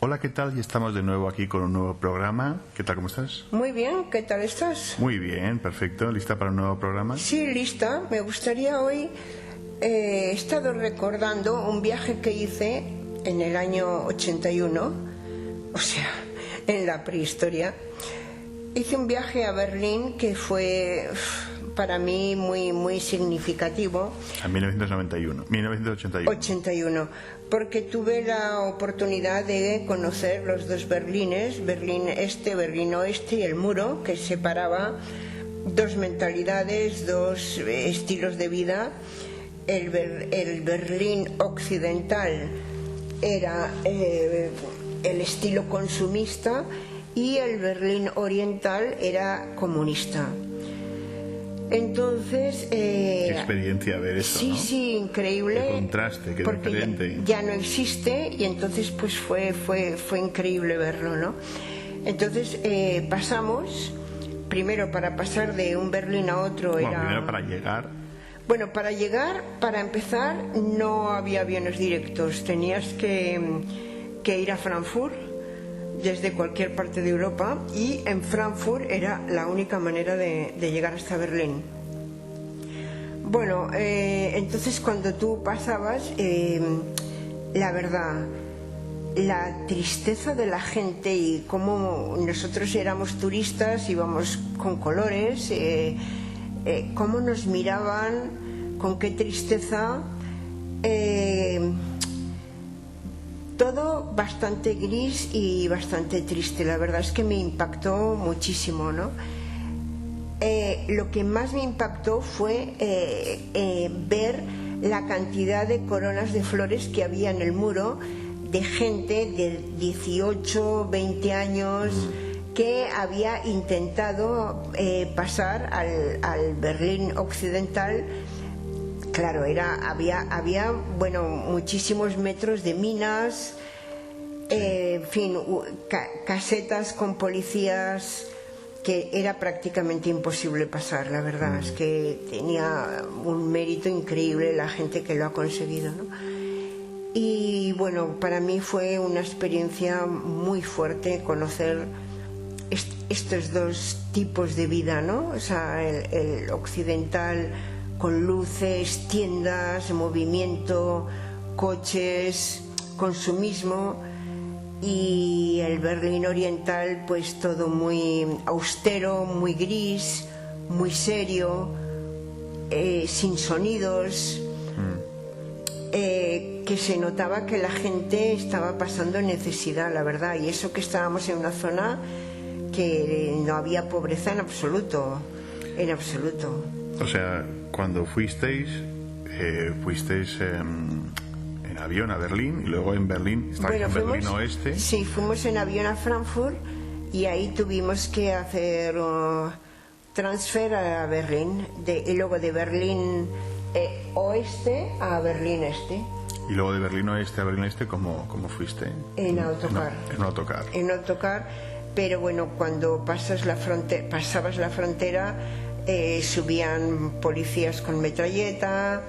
Hola, ¿qué tal? Y estamos de nuevo aquí con un nuevo programa. ¿Qué tal, cómo estás? Muy bien, ¿qué tal estás? Muy bien, perfecto. ¿Lista para un nuevo programa? Sí, lista. Me gustaría hoy... he estado recordando un viaje que hice en el año 81, o sea, en la prehistoria. Hice un viaje a Berlín que fue para mí muy significativo. En 1981. 81, porque tuve la oportunidad de conocer los dos Berlines, Berlín Este, Berlín Oeste, y el muro que separaba dos mentalidades, dos estilos de vida. El Berlín occidental era el estilo consumista y el Berlín oriental era comunista. Entonces... qué experiencia ver eso, sí, ¿no? Sí, increíble. Qué contraste, qué porque diferente. Ya no existe y entonces pues fue increíble verlo, ¿no? Entonces pasamos, primero para pasar de un Berlín a otro Bueno, era... primero para llegar... Bueno, para empezar, no había aviones directos. Tenías que ir a Frankfurt desde cualquier parte de Europa, y en Frankfurt era la única manera de llegar hasta Berlín. Bueno, entonces cuando tú pasabas, la verdad, la tristeza de la gente y cómo nosotros éramos turistas, íbamos con colores, cómo nos miraban, con qué tristeza, todo bastante gris y bastante triste. La verdad es que me impactó muchísimo, ¿no? Lo que más me impactó fue ver la cantidad de coronas de flores que había en el muro, de gente de 18, 20 años que había intentado pasar al Berlín occidental. Claro, había bueno, muchísimos metros de minas, en fin, casetas con policías, que era prácticamente imposible pasar. La verdad es que tenía un mérito increíble la gente que lo ha conseguido, ¿no? Y bueno, para mí fue una experiencia muy fuerte conocer estos dos tipos de vida, ¿no? O sea, el occidental con luces, tiendas, movimiento, coches, consumismo, y el Berlín oriental pues todo muy austero, muy gris, muy serio, sin sonidos, que se notaba que la gente estaba pasando necesidad, la verdad, y eso que estábamos en una zona que no había pobreza en absoluto. O sea, cuando fuisteis en avión a Berlín, y luego en Berlín, en Berlín Oeste. Sí, fuimos en avión a Frankfurt y ahí tuvimos que hacer transfer a Berlín, y luego de Berlín Oeste a Berlín Este. Y luego de Berlín Oeste a Berlín Este, ¿cómo fuiste? En autocar. En autocar, pero bueno, cuando pasabas la frontera, subían policías con metralleta,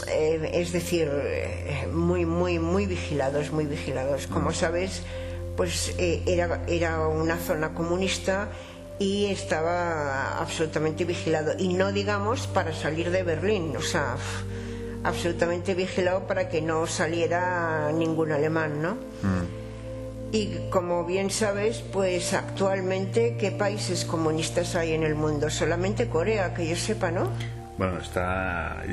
es decir, muy vigilados. Como sabes, pues era una zona comunista y estaba absolutamente vigilado, y no digamos para salir de Berlín, o sea, absolutamente vigilado para que no saliera ningún alemán, ¿no? Y como bien sabes, pues actualmente, ¿qué países comunistas hay en el mundo? Solamente Corea, que yo sepa, ¿no? Bueno, está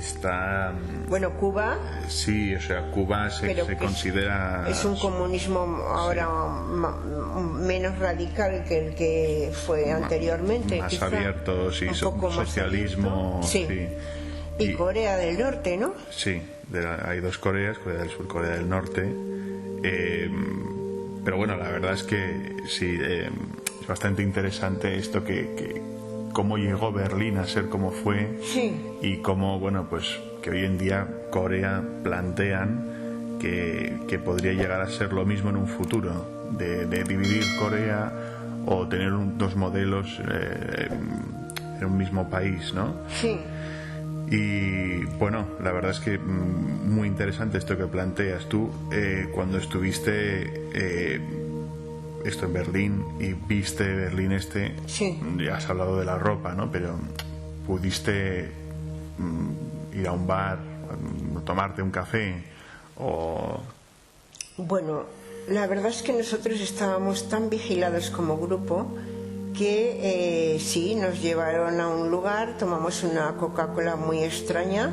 bueno, Cuba. Sí, o sea, Cuba se considera... Es un comunismo ahora menos radical que el que fue anteriormente. Más abierto, sí, socialismo. Sí. Y Corea del Norte, ¿no? Sí, hay dos Coreas, Corea del Sur, Corea del Norte. Pero bueno, la verdad es que sí, es bastante interesante esto que cómo llegó Berlín a ser como fue. Sí. Y cómo, bueno, pues que hoy en día Corea plantean que podría llegar a ser lo mismo en un futuro, de dividir Corea o tener dos modelos en un mismo país, ¿no? Sí. Y bueno, la verdad es que muy interesante esto que planteas tú. Cuando estuviste esto en Berlín y viste Berlín Sí. ya has hablado de la ropa, ¿no? Pero pudiste ir a un bar, tomarte un café o... Bueno, la verdad es que nosotros estábamos tan vigilados como grupo que sí, nos llevaron a un lugar, tomamos una Coca-Cola muy extraña,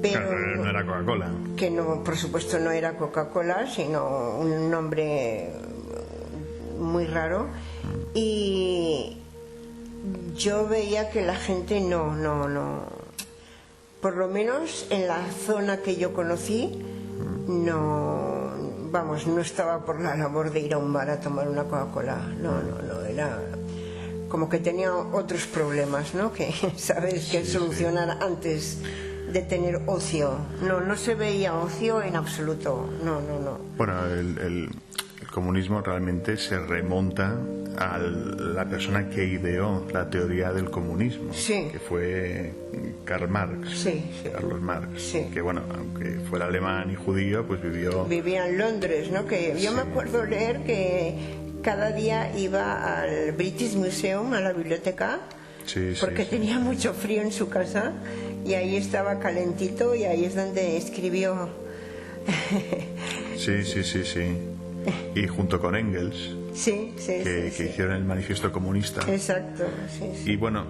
pero Claro, no era Coca-Cola. que no, por supuesto no era Coca-Cola, sino un nombre muy raro, y yo veía que la gente no, por lo menos en la zona que yo conocí, no, vamos, no estaba por la labor de ir a un bar a tomar una Coca-Cola, no, era como que tenía otros problemas, ¿no? Que sabes que solucionar antes de tener ocio. No se veía ocio en absoluto, no. Bueno, el comunismo realmente se remonta a la persona que ideó la teoría del comunismo, Sí. que fue Karl Marx, Sí. Carlos Marx, Sí. que bueno, aunque fuera alemán y judío, pues Vivía en Londres, ¿no? Que yo me acuerdo leer que cada día iba al British Museum, a la biblioteca, porque tenía mucho frío en su casa y ahí estaba calentito y ahí es donde escribió. Sí. Y junto con Engels, Sí. que hicieron el manifiesto comunista. Exacto, sí. Y bueno,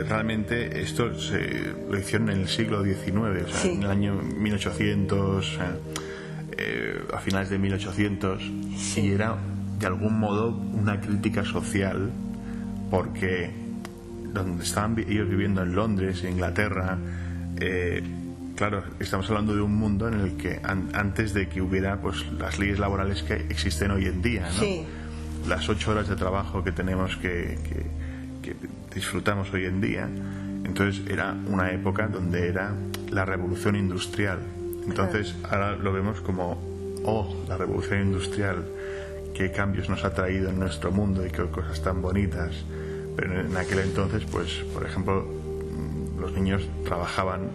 realmente esto lo hicieron en el siglo XIX, o sea, en el año 1800, a finales de 1800, y era de algún modo una crítica social, porque donde estaban ellos viviendo en Londres, en Inglaterra, claro, estamos hablando de un mundo en el que antes de que hubiera pues las leyes laborales que existen hoy en día, ¿no? Sí. Las 8 horas de trabajo que tenemos que disfrutamos hoy en día. Entonces era una época donde era la revolución industrial. Entonces ahora lo vemos como la revolución industrial, qué cambios nos ha traído en nuestro mundo y qué cosas tan bonitas. Pero en aquel entonces, pues por ejemplo, los niños trabajaban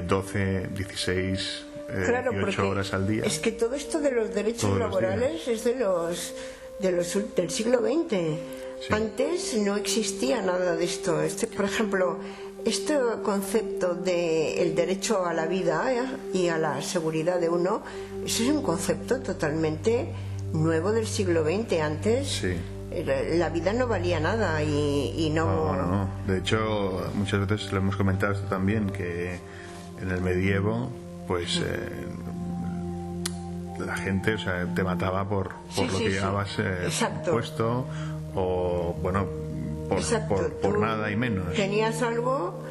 12, 16, Claro, 18 horas al día. Es que todo esto de los derechos laborales es del siglo XX. Sí. Antes no existía nada de esto. Por ejemplo, este concepto del derecho a la vida y a la seguridad de uno, eso es un concepto totalmente nuevo del siglo XX. Antes la vida no valía nada y no... No. De hecho, muchas veces lo hemos comentado esto también, que en el medievo, pues la gente, o sea, te mataba por lo que llevabas puesto, o bueno, por nada y menos. Tenías algo,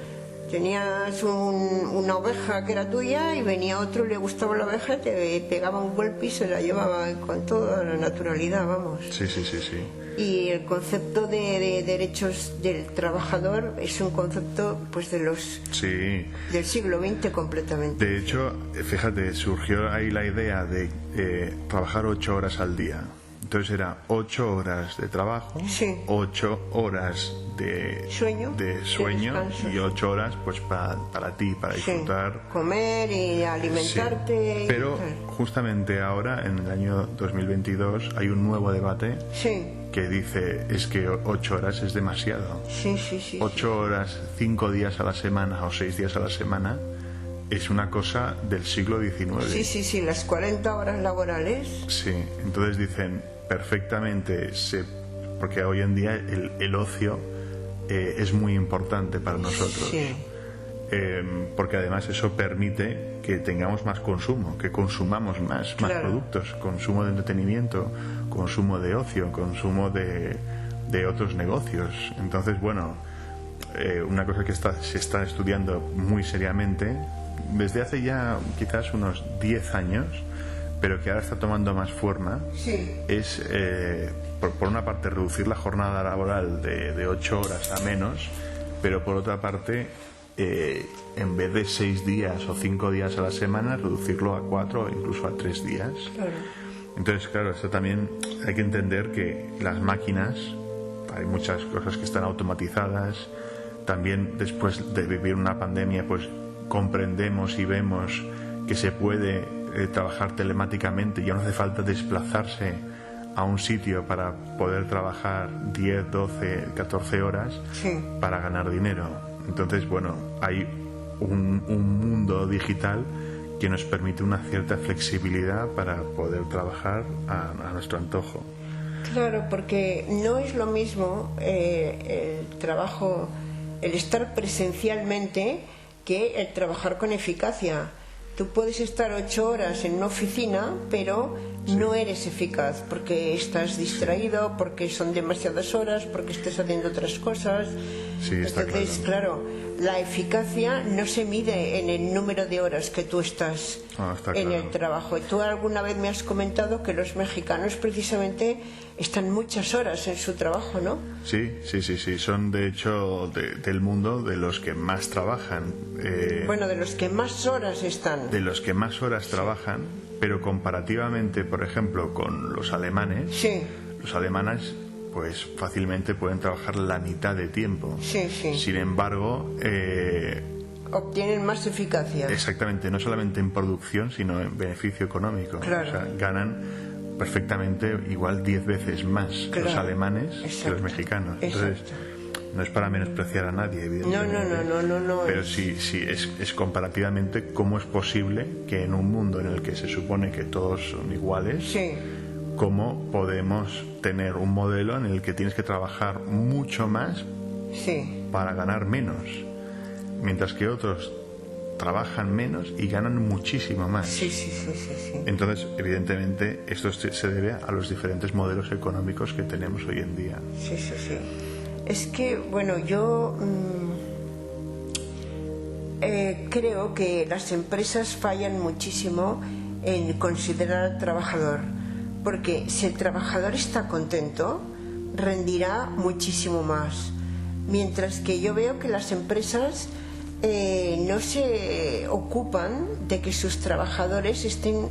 tenías una oveja que era tuya y venía otro, le gustaba la oveja, te pegaba un golpe y se la llevaba con toda la naturalidad, vamos. Sí. Y el concepto de derechos del trabajador es un concepto pues del siglo XX completamente. De hecho, fíjate, surgió ahí la idea de trabajar 8 horas al día. Entonces era 8 horas de trabajo, 8 horas de sueño y 8 horas pues para ti, para disfrutar. Comer y alimentarte. Pero justamente ahora, en el año 2022, hay un nuevo debate que dice es que 8 horas es demasiado. 8 horas, 5 días a la semana o 6 días a la semana es una cosa del siglo XIX. Sí, las 40 horas laborales. Sí, entonces dicen perfectamente, porque hoy en día el ocio es muy importante para nosotros. Porque además eso permite que tengamos más consumo, que consumamos más productos, consumo de entretenimiento, consumo de ocio, consumo de otros negocios. Entonces, bueno, una cosa que se está estudiando muy seriamente desde hace ya quizás unos 10 años, pero que ahora está tomando más forma, es por una parte reducir la jornada laboral de 8 horas a menos, pero por otra parte en vez de 6 días o 5 días a la semana, reducirlo a 4 o incluso a 3 días. Entonces, claro, esto también hay que entender que las máquinas, hay muchas cosas que están automatizadas, también después de vivir una pandemia, pues comprendemos y vemos que se puede trabajar telemáticamente, ya no hace falta desplazarse a un sitio para poder trabajar 10, 12, 14 horas para ganar dinero. Entonces, bueno, hay un mundo digital que nos permite una cierta flexibilidad para poder trabajar a nuestro antojo. Claro, porque no es lo mismo el trabajo, el estar presencialmente que el trabajar con eficacia. Tú puedes estar 8 horas en una oficina, pero no eres eficaz porque estás distraído, porque son demasiadas horas, porque estás haciendo otras cosas. Sí, está Entonces, claro, la eficacia no se mide en el número de horas que tú estás en el trabajo. Y tú alguna vez me has comentado que los mexicanos precisamente están muchas horas en su trabajo, ¿no? Sí. Son de hecho del mundo de los que más trabajan. Bueno, de los que más horas están. De los que más horas trabajan, pero comparativamente, por ejemplo, con los alemanes, los alemanes pues fácilmente pueden trabajar la mitad de tiempo. Sin embargo, obtienen más eficacia. Exactamente, no solamente en producción, sino en beneficio económico. Claro. O sea, ganan perfectamente igual 10 veces más los alemanes que los mexicanos. Entonces, no es para menospreciar a nadie, evidentemente. No. Pero sí es comparativamente cómo es posible que en un mundo en el que se supone que todos son iguales, cómo podemos tener un modelo en el que tienes que trabajar mucho más para ganar menos, mientras que otros trabajan menos y ganan muchísimo más. Entonces, evidentemente, esto se debe a los diferentes modelos económicos que tenemos hoy en día. Es que, bueno, yo creo que las empresas fallan muchísimo en considerar al trabajador, porque si el trabajador está contento, rendirá muchísimo más. Mientras que yo veo que las empresas no se ocupan de que sus trabajadores estén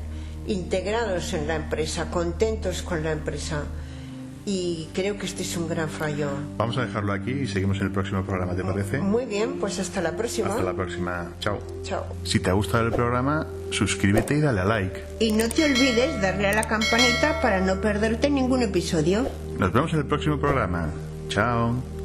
integrados en la empresa, contentos con la empresa. Y creo que este es un gran fallo. Vamos a dejarlo aquí y seguimos en el próximo programa, ¿te parece? Muy bien, pues hasta la próxima. Hasta la próxima. Chao. Chao. Si te ha gustado el programa, suscríbete y dale a like. Y no te olvides darle a la campanita para no perderte ningún episodio. Nos vemos en el próximo programa. Chao.